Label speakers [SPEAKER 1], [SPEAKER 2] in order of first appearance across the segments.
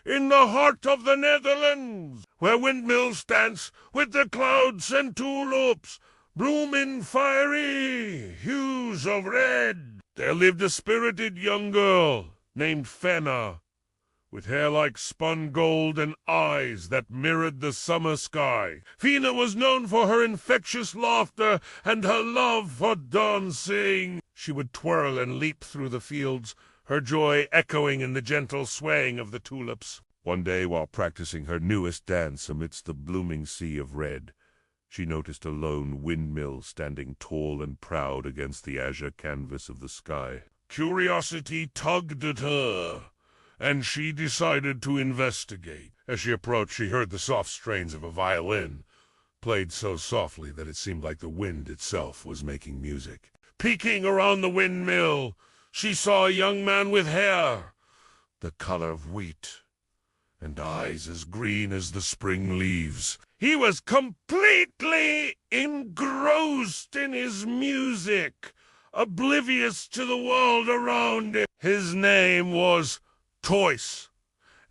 [SPEAKER 1] in the heart of the Netherlands, where windmills dance with the clouds and tulips bloom in fiery hues of red. There lived a spirited young girl named Fenna, with hair like spun gold and eyes that mirrored the summer sky. Fina was known for her infectious laughter and her love for dancing. She would twirl and leap through the fields, her joy echoing in the gentle swaying of the tulips. One day, while practicing her newest dance amidst the blooming sea of red, she noticed a lone windmill standing tall and proud against the azure canvas of the sky. Curiosity tugged at her, and she decided to investigate. As she approached, she heard the soft strains of a violin, played so softly that it seemed like the wind itself was making music. Peeking around the windmill, she saw a young man with hair the color of wheat and eyes as green as the spring leaves. He was completely engrossed in his music, oblivious to the world around him. His name was Toyce,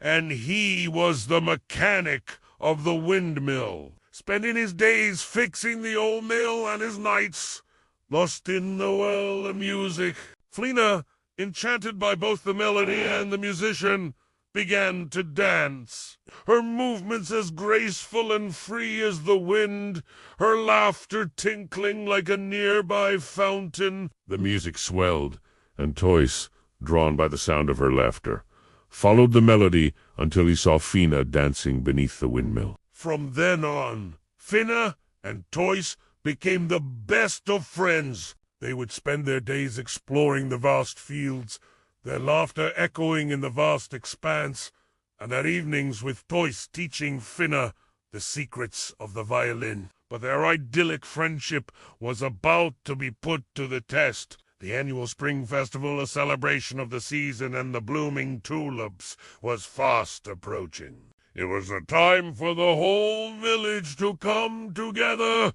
[SPEAKER 1] and he was the mechanic of the windmill, spending his days fixing the old mill and his nights lost in the well of music. Fina, enchanted by both the melody and the musician, began to dance, her movements as graceful and free as the wind, her laughter tinkling like a nearby fountain. The music swelled, and Toyce, drawn by the sound of her laughter, followed the melody until he saw Fina dancing beneath the windmill. From then on, Fina and Toyce became the best of friends. They would spend their days exploring the vast fields, their laughter echoing in the vast expanse, and their evenings with Toyce teaching Fina the secrets of the violin. But their idyllic friendship was about to be put to the test. The annual spring festival, a celebration of the season and the blooming tulips, was fast approaching. It was a time for the whole village to come together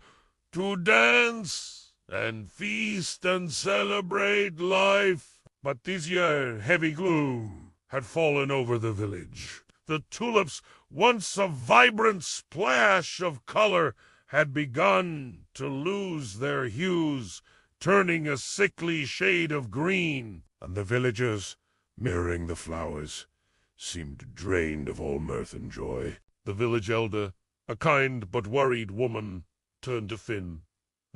[SPEAKER 1] to dance and feast and celebrate life. But this year, heavy gloom had fallen over the village. The tulips, once a vibrant splash of color, had begun to lose their hues, turning a sickly shade of green, and the villagers, mirroring the flowers, seemed drained of all mirth and joy. The village elder, a kind but worried woman, turned to Finn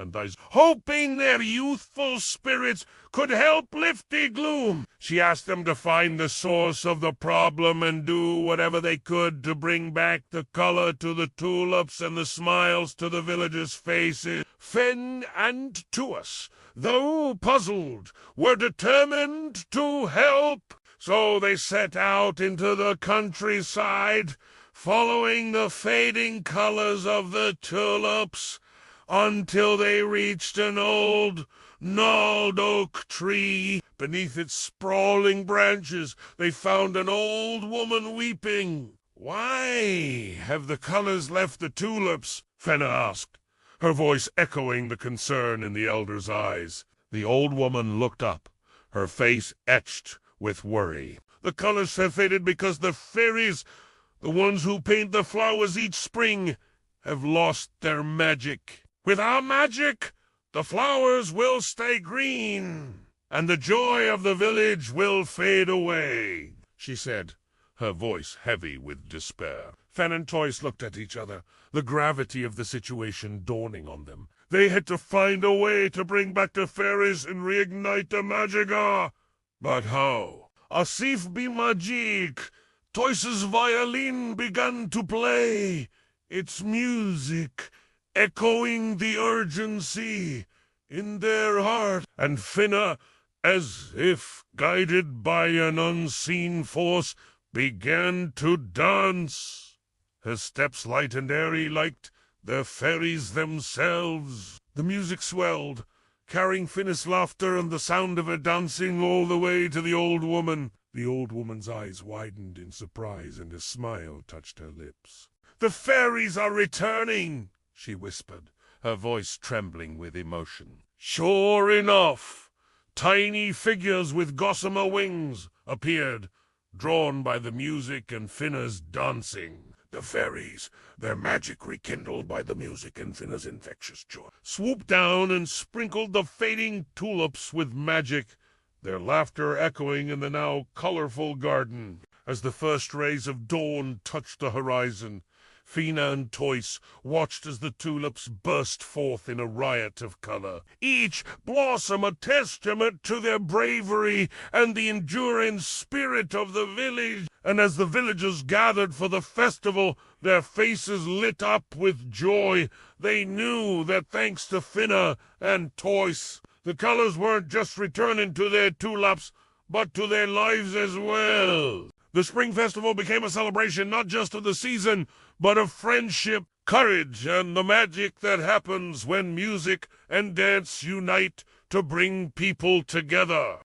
[SPEAKER 1] and eyes, hoping their youthful spirits could help lift the gloom. She asked them to find the source of the problem and do whatever they could to bring back the color to the tulips and the smiles to the villagers' faces. Finn and Tuas, though puzzled, were determined to help. So they set out into the countryside, following the fading colors of the tulips, until they reached an old gnarled oak tree. Beneath its sprawling branches, they found an old woman weeping. "Why have the colors left the tulips?" Fenna asked, her voice echoing the concern in the elder's eyes. The old woman looked up, her face etched with worry. "The colors have faded because the fairies, the ones who paint the flowers each spring, have lost their magic. With our magic, the flowers will stay green, and the joy of the village will fade away," she said, her voice heavy with despair. Fen and Toyce looked at each other, the gravity of the situation dawning on them. They had to find a way to bring back the fairies and reignite the magica. But how? Asif be magic. Toyce's violin began to play, its music echoing the urgency in their heart, and Finna, as if guided by an unseen force, began to dance. Her steps light and airy like the fairies themselves. The music swelled, carrying Finna's laughter and the sound of her dancing all the way to the old woman. The old woman's eyes widened in surprise, and a smile touched her lips. "The fairies are returning," she whispered, her voice trembling with emotion. Sure enough, tiny figures with gossamer wings appeared, drawn by the music and Finna's dancing. The fairies, their magic rekindled by the music and Finna's infectious joy, swooped down and sprinkled the fading tulips with magic, their laughter echoing in the now colorful garden. As the first rays of dawn touched the horizon, Fina and Toyce watched as the tulips burst forth in a riot of color, each blossom a testament to their bravery and the enduring spirit of the village. And as the villagers gathered for the festival, their faces lit up with joy. They knew that thanks to Finna and Toyce, the colors weren't just returning to their tulips, but to their lives as well. The Spring Festival became a celebration not just of the season, but of friendship, courage, and the magic that happens when music and dance unite to bring people together.